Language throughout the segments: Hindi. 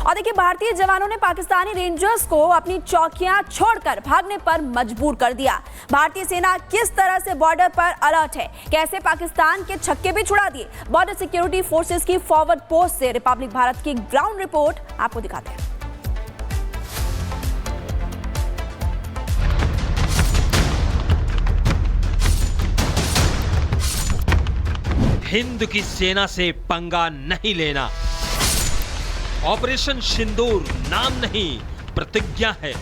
और देखिए, भारतीय जवानों ने पाकिस्तानी रेंजर्स को अपनी चौकियां छोड़कर भागने पर मजबूर कर दिया। भारतीय सेना किस तरह से बॉर्डर पर अलर्ट है, कैसे पाकिस्तान के छक्के भी छुड़ा दिए। बॉर्डर सिक्योरिटी फोर्सेस की फॉरवर्ड पोस्ट से रिपब्लिक भारत की ग्राउंड रिपोर्ट आपको दिखाते हैं। हिंद की सेना से पंगा नहीं लेना। ऑपरेशन सिंदूर नाम नहीं, प्रतिज्ञा है।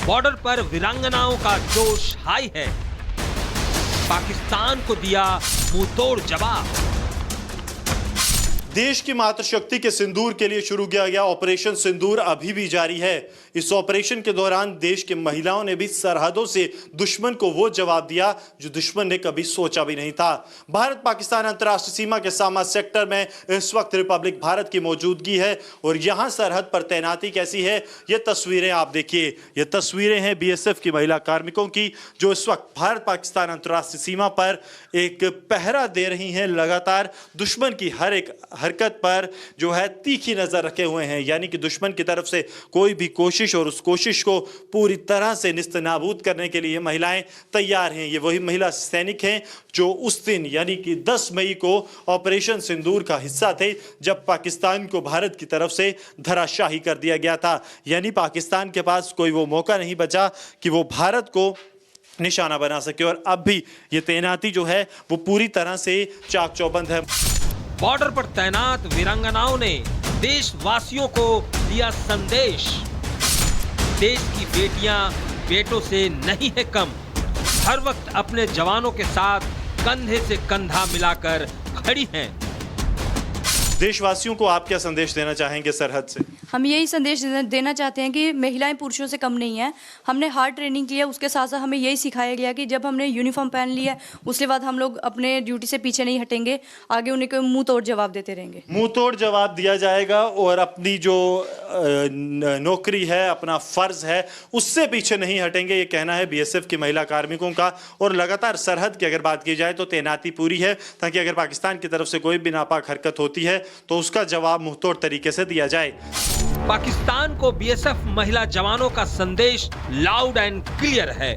बॉर्डर पर वीरांगनाओं का जोश हाई है। पाकिस्तान को दिया मुंहतोड़ जवाब। देश की मातृशक्ति के सिंदूर के लिए शुरू किया गया ऑपरेशन सिंदूर अभी भी जारी है। इस ऑपरेशन के दौरान देश के महिलाओं ने भी सरहदों से दुश्मन को वो जवाब दिया जो दुश्मन ने कभी सोचा भी नहीं था। भारत पाकिस्तान अंतर्राष्ट्रीय सीमा के सामा सेक्टर में इस वक्त रिपब्लिक भारत की मौजूदगी है और यहाँ सरहद पर तैनाती कैसी है, ये तस्वीरें आप देखिए। ये तस्वीरें हैं BSF की महिला कार्मिकों की जो इस वक्त भारत पाकिस्तान अंतर्राष्ट्रीय सीमा पर एक पहरा दे रही हैं। लगातार दुश्मन की हर एक हरकत पर जो है तीखी नजर रखे हुए हैं, यानी कि दुश्मन की तरफ से कोई भी कोशिश और उस कोशिश को पूरी तरह से निस्तनाबूद करने के लिए महिलाएं तैयार हैं। ये वही महिला सैनिक हैं जो उस दिन यानी कि 10 मई को ऑपरेशन सिंदूर का हिस्सा थे जब पाकिस्तान को भारत की तरफ से धराशाही कर दिया गया था। यानी पाकिस्तान के पास कोई वो मौका नहीं बचा कि वो भारत को निशाना बना सके और अब भी ये तैनाती जो है वो पूरी तरह से चाक चौबंद है। बॉर्डर पर तैनात वीरांगनाओं ने देशवासियों को दिया संदेश। देश की बेटियां बेटों से नहीं है कम। हर वक्त अपने जवानों के साथ कंधे से कंधा मिलाकर खड़ी हैं। देशवासियों को आप क्या संदेश देना चाहेंगे सरहद से? हम यही संदेश देना चाहते हैं कि महिलाएं पुरुषों से कम नहीं हैं। हमने हार्ड ट्रेनिंग की है, उसके साथ साथ हमें यही सिखाया गया कि जब हमने यूनिफॉर्म पहन लिया उसके बाद हम लोग अपने ड्यूटी से पीछे नहीं हटेंगे, आगे उन्हें को मुंह तोड़ जवाब देते रहेंगे। मुंह तोड़ जवाब दिया जाएगा और अपनी जो नौकरी है, अपना फर्ज है, उससे पीछे नहीं हटेंगे, ये कहना है BSF की महिला कार्मिकों का। और लगातार सरहद की अगर बात की जाए तो तैनाती पूरी है ताकि अगर पाकिस्तान की तरफ से कोई भी नापाक हरकत होती है तो उसका जवाब मुंहतोड़ तरीके से दिया जाए। पाकिस्तान को BSF महिला जवानों का संदेश लाउड एंड क्लियर है।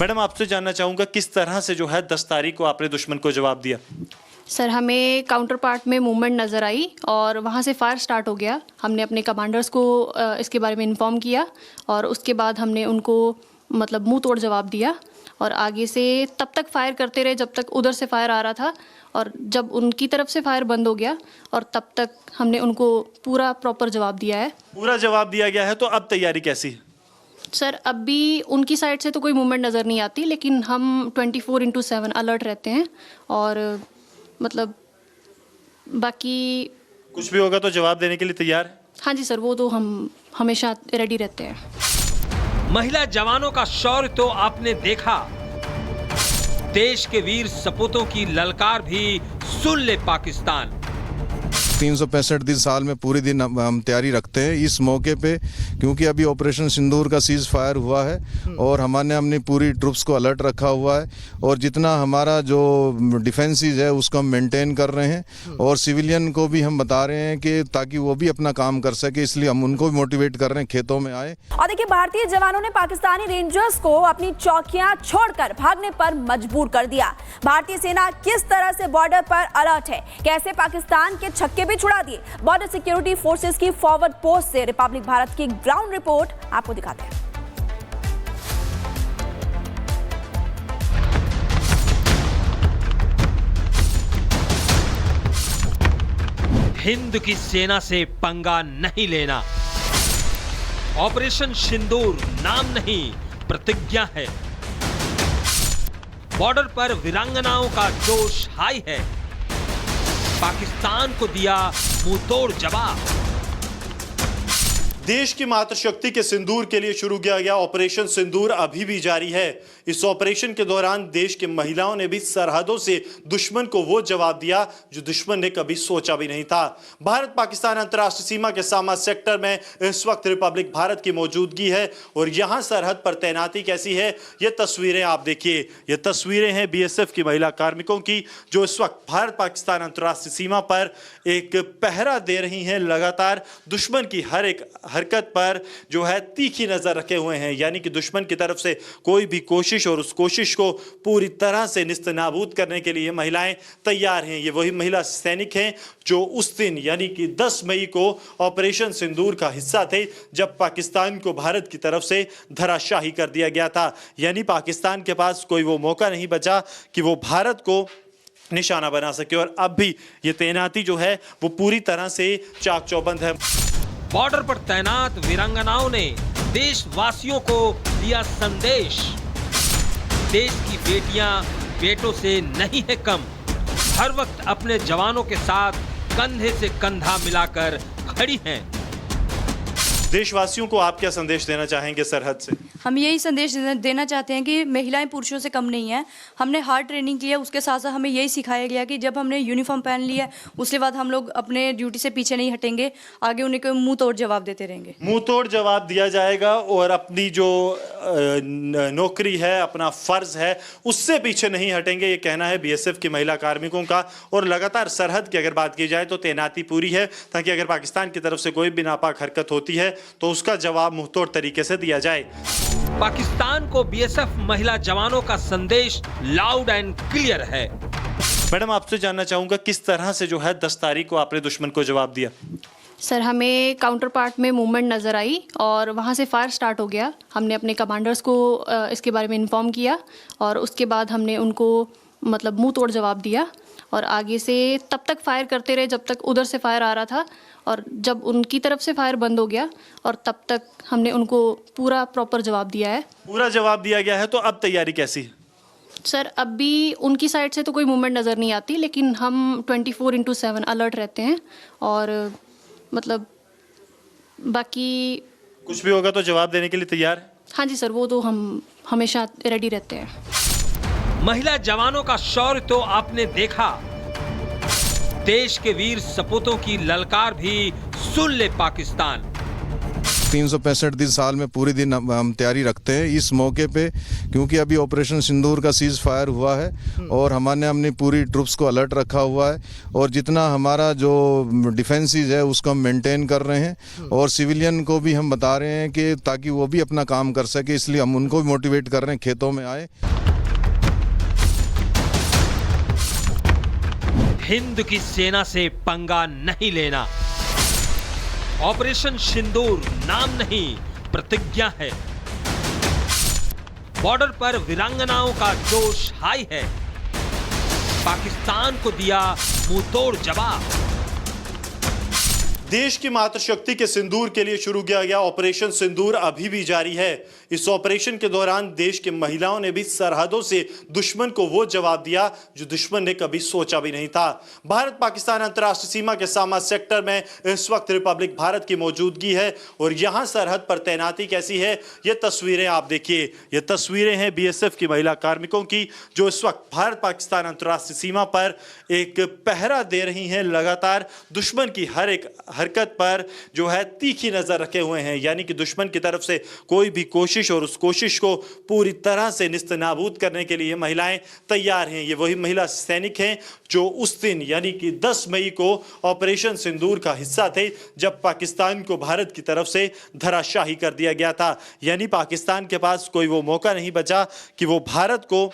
मैडम, आपसे जानना चाहूंगा किस तरह से जो है 10 तारीख को आपने दुश्मन को जवाब दिया? सर, हमें काउंटर पार्ट में मूवमेंट नज़र आई और वहाँ से फायर स्टार्ट हो गया। हमने अपने कमांडर्स को इसके बारे में इन्फॉर्म किया और उसके बाद हमने उनको मतलब मुंह तोड़ जवाब दिया और आगे से तब तक फायर करते रहे जब तक उधर से फायर आ रहा था और जब उनकी तरफ से फायर बंद हो गया और तब तक हमने उनको पूरा प्रॉपर जवाब दिया है। पूरा जवाब दिया गया है, तो अब तैयारी कैसी है? सर, अब भी उनकी साइड से तो कोई मूवमेंट नज़र नहीं आती, लेकिन हम 24/7 अलर्ट रहते हैं और मतलब बाकी कुछ भी होगा तो जवाब देने के लिए तैयार है? हाँ जी सर, वो तो हम हमेशा रेडी रहते हैं। महिला जवानों का शौर्य तो आपने देखा, देश के वीर सपूतों की ललकार भी सुन ले पाकिस्तान। 365 दिन साल में पूरे दिन हम तैयारी रखते हैं इस मौके पे, क्योंकि अभी ऑपरेशन सिंदूर का सीज फायर हुआ है और हमने अपनी पूरी ट्रुप्स को अलर्ट रखा हुआ है और जितना हमारा जो डिफेंसेस है उसको हम मेंटेन कर रहे हैं और सिविलियन को भी हम बता रहे हैं कि ताकि वो भी अपना काम कर सके, इसलिए हम उनको भी मोटिवेट कर रहे हैं खेतों में आए। और देखिए, भारतीय जवानों ने पाकिस्तानी रेंजर्स को अपनी चौकियां छोड़कर भागने पर मजबूर कर दिया। भारतीय सेना किस तरह से बॉर्डर पर अलर्ट है, कैसे पाकिस्तान के छक्के भी छुड़ा दिए। बॉर्डर सिक्योरिटी फोर्सेस की फॉरवर्ड पोस्ट से रिपब्लिक भारत की ग्राउंड रिपोर्ट आपको दिखाते हैं। हिंद की सेना से पंगा नहीं लेना। ऑपरेशन सिंदूर नाम नहीं, प्रतिज्ञा है। बॉर्डर पर वीरांगनाओं का जोश हाई है। पाकिस्तान को दिया मुंहतोड़ जवाब। देश की मातृशक्ति के सिंदूर के लिए शुरू किया गया ऑपरेशन सिंदूर अभी भी जारी है। इस ऑपरेशन के दौरान देश की महिलाओं ने भी सरहदों से दुश्मन को वो जवाब दिया जो दुश्मन ने कभी सोचा भी नहीं था। भारत पाकिस्तान अंतर्राष्ट्रीय सीमा के सामा सेक्टर में इस वक्त रिपब्लिक भारत की मौजूदगी है और यहां सरहद पर तैनाती कैसी है, ये तस्वीरें आप देखिए। ये तस्वीरें हैं बीएसएफ की महिला कार्मिकों की जो इस वक्त भारत पाकिस्तान अंतर्राष्ट्रीय सीमा पर एक पहरा दे रही हैं। लगातार दुश्मन की हर एक हरकत पर जो है तीखी नजर रखे हुए हैं, यानी कि दुश्मन की तरफ से कोई भी कोशिश और उस कोशिश को पूरी तरह से निस्तनाबूद करने के लिए महिलाएं तैयार हैं। ये वही महिला सैनिक हैं जो उस दिन यानी कि 10 मई को ऑपरेशन सिंदूर का हिस्सा थे जब पाकिस्तान को भारत की तरफ से धराशाही कर दिया गया था। यानी पाकिस्तान के पास कोई वो मौका नहीं बचा कि वो भारत को निशाना बना सके और अब भी ये तैनाती जो है वो पूरी तरह से चाक चौबंद है। बॉर्डर पर तैनात वीरांगनाओं ने देशवासियों को दिया संदेश, देश की बेटियां बेटों से नहीं है कम, हर वक्त अपने जवानों के साथ कंधे से कंधा मिलाकर खड़ी हैं। देशवासियों को आप क्या संदेश देना चाहेंगे सरहद से? हम यही संदेश देना चाहते हैं कि महिलाएं पुरुषों से कम नहीं हैं। हमने हार्ड ट्रेनिंग की है, उसके साथ साथ हमें यही सिखाया गया कि जब हमने यूनिफॉर्म पहन लिया है उसके बाद हम लोग अपने ड्यूटी से पीछे नहीं हटेंगे, आगे उन्हें कोई मुंह तोड़ जवाब देते रहेंगे। मुंह तोड़ जवाब दिया जाएगा और अपनी जो नौकरी है, अपना फर्ज है, उससे पीछे नहीं हटेंगे, ये कहना है बीएसएफ की महिला कार्मिकों का। और लगातार सरहद की अगर बात की जाए तो तैनाती पूरी है ताकि अगर पाकिस्तान की तरफ से कोई भी नापाक हरकत होती है तो उसका जवाब मुंहतोड़ तरीके से दिया जाए। पाकिस्तान को बीएसएफ महिला जवानों का संदेश लाउड एंड क्लियर है। मैडम, आपसे जानना चाहूंगा किस तरह से जो है 10 तारीख को आपने दुश्मन को जवाब दिया? सर, हमें काउंटर पार्ट में मूवमेंट नज़र आई और वहाँ से फायर स्टार्ट हो गया। हमने अपने कमांडर्स को इसके बारे में इन्फॉर्म किया और उसके बाद हमने उनको मतलब मुंह तोड़ जवाब दिया और आगे से तब तक फायर करते रहे जब तक उधर से फायर आ रहा था और जब उनकी तरफ से फायर बंद हो गया और तब तक हमने उनको पूरा प्रॉपर जवाब दिया है। पूरा जवाब दिया गया है, तो अब तैयारी कैसी है? सर, अब भी उनकी साइड से तो कोई मूवमेंट नज़र नहीं आती, लेकिन हम 24/7 अलर्ट रहते हैं और मतलब बाकी कुछ भी होगा तो जवाब देने के लिए तैयार है? हाँ जी सर, वो तो हम हमेशा रेडी रहते हैं। महिला जवानों का शौर्य तो आपने देखा, देश के वीर सपूतों की ललकार भी सुन ले पाकिस्तान। 365 दिन साल में पूरे दिन हम तैयारी रखते हैं इस मौके पे, क्योंकि अभी ऑपरेशन सिंदूर का सीज फायर हुआ है और हमने अपनी पूरी ट्रुप्स को अलर्ट रखा हुआ है और जितना हमारा जो डिफेंसेस है उसको हम मेंटेन कर रहे हैं और सिविलियन को भी हम बता रहे हैं कि ताकि वो भी अपना काम कर सके, इसलिए हम उनको भी मोटिवेट कर रहे हैं खेतों में आए। हिंद की सेना से पंगा नहीं लेना, ऑपरेशन सिंदूर नाम नहीं प्रतिज्ञा है। बॉर्डर पर वीरांगनाओं का जोश हाई है, पाकिस्तान को दिया मुंहतोड़ जवाब। देश की मातृशक्ति के सिंदूर के लिए शुरू किया गया ऑपरेशन सिंदूर अभी भी जारी है। इस ऑपरेशन के दौरान देश की महिलाओं ने भी सरहदों से दुश्मन को वो जवाब दिया जो दुश्मन ने कभी सोचा भी नहीं था। भारत पाकिस्तान अंतर्राष्ट्रीय सीमा के सामा सेक्टर में इस वक्त रिपब्लिक भारत की मौजूदगी है और यहां सरहद पर तैनाती कैसी है, ये तस्वीरें आप देखिए। ये तस्वीरें हैं बीएसएफ की महिला कार्मिकों की जो इस वक्त भारत पाकिस्तान अंतर्राष्ट्रीय सीमा पर एक पहरा दे रही हैं। लगातार दुश्मन की हर एक हरकत पर जो है तीखी नजर रखे हुए हैं, यानी कि दुश्मन की तरफ से कोई भी कोशिश और उस कोशिश को पूरी तरह से निस्तनाबूद करने के लिए महिलाएं तैयार हैं। ये वही महिला सैनिक हैं जो उस दिन यानी कि 10 मई को ऑपरेशन सिंदूर का हिस्सा थे जब पाकिस्तान को भारत की तरफ से धराशाही कर दिया गया था। यानी पाकिस्तान के पास कोई वो मौका नहीं बचा कि वो भारत को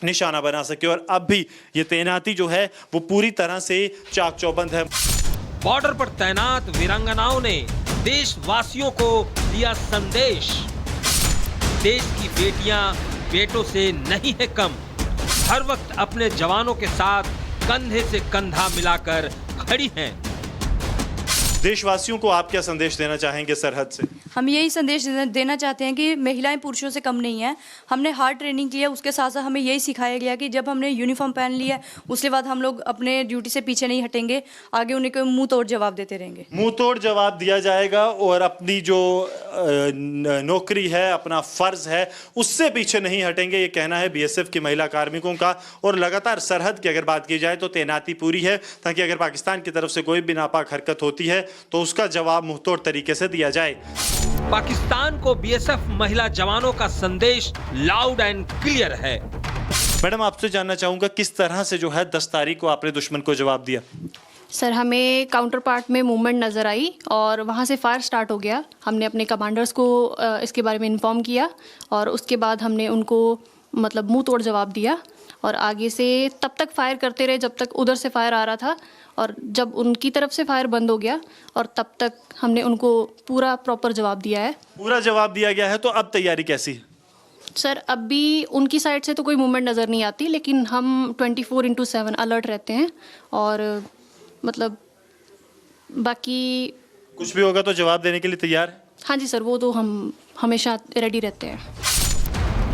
निशाना बना सके और अब भी ये तैनाती जो है वो पूरी तरह से चाक चौबंद है। बॉर्डर पर तैनात वीरांगनाओं ने देशवासियों को दिया संदेश, देश की बेटियां बेटों से नहीं है कम, हर वक्त अपने जवानों के साथ कंधे से कंधा मिलाकर खड़ी हैं। देशवासियों को आप क्या संदेश देना चाहेंगे सरहद से? हम यही संदेश देना चाहते हैं कि महिलाएं पुरुषों से कम नहीं हैं। हमने हार्ड ट्रेनिंग की है, उसके साथ साथ हमें यही सिखाया गया कि जब हमने यूनिफॉर्म पहन लिया उसके बाद हम लोग अपने ड्यूटी से पीछे नहीं हटेंगे, आगे उन्हें को मुंह तोड़ जवाब देते रहेंगे। मुंह तोड़ जवाब दिया जाएगा और अपनी जो नौकरी है, अपना फर्ज है, उससे पीछे नहीं हटेंगे, ये कहना है बीएसएफ की महिला कार्मिकों का। और लगातार सरहद की अगर बात की जाए तो तैनाती पूरी है, ताकि अगर पाकिस्तान की तरफ से कोई भी नापाक हरकत होती है तो उसका जवाब मुंहतोड़ तरीके से दिया जाए। पाकिस्तान को बीएसएफ महिला जवानों का संदेश लाउड एंड क्लियर है। मैडम, आपसे जानना चाहूंगा किस तरह से जो है 10 तारीख को आपने दुश्मन को जवाब दिया? सर, हमें काउंटर पार्ट में मूवमेंट नज़र आई और वहाँ से फायर स्टार्ट हो गया। हमने अपने कमांडर्स को इसके बारे में इन्फॉर्म किया और उसके बाद हमने उनको मतलब मुंह तोड़ जवाब दिया और आगे से तब तक फायर करते रहे जब तक उधर से फायर आ रहा था, और जब उनकी तरफ से फायर बंद हो गया और तब तक हमने उनको पूरा प्रॉपर जवाब दिया है। पूरा जवाब दिया गया है, तो अब तैयारी कैसी है? सर, अभी उनकी साइड से तो कोई मूवमेंट नज़र नहीं आती, लेकिन हम 24/7 अलर्ट रहते हैं और मतलब बाकी कुछ भी होगा तो जवाब देने के लिए तैयार है? हाँ जी सर, वो तो हम हमेशा रेडी रहते हैं।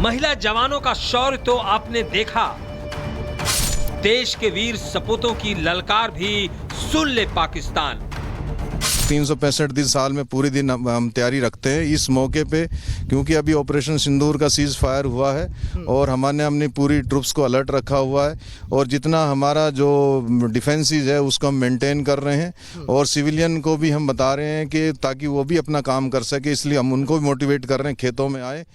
महिला जवानों का शौर्य तो आपने देखा, देश के वीर सपूतों की ललकार भी सुन ले पाकिस्तान। 365 दिन साल में पूरे दिन हम तैयारी रखते हैं इस मौके पे, क्योंकि अभी ऑपरेशन सिंदूर का सीज फायर हुआ है और हमने अपनी पूरी ट्रुप्स को अलर्ट रखा हुआ है और जितना हमारा जो डिफेंसेस है उसको हम मेंटेन कर रहे हैं और सिविलियन को भी हम बता रहे हैं कि ताकि वो भी अपना काम कर सके, इसलिए हम उनको भी मोटिवेट कर रहे हैं खेतों में आए।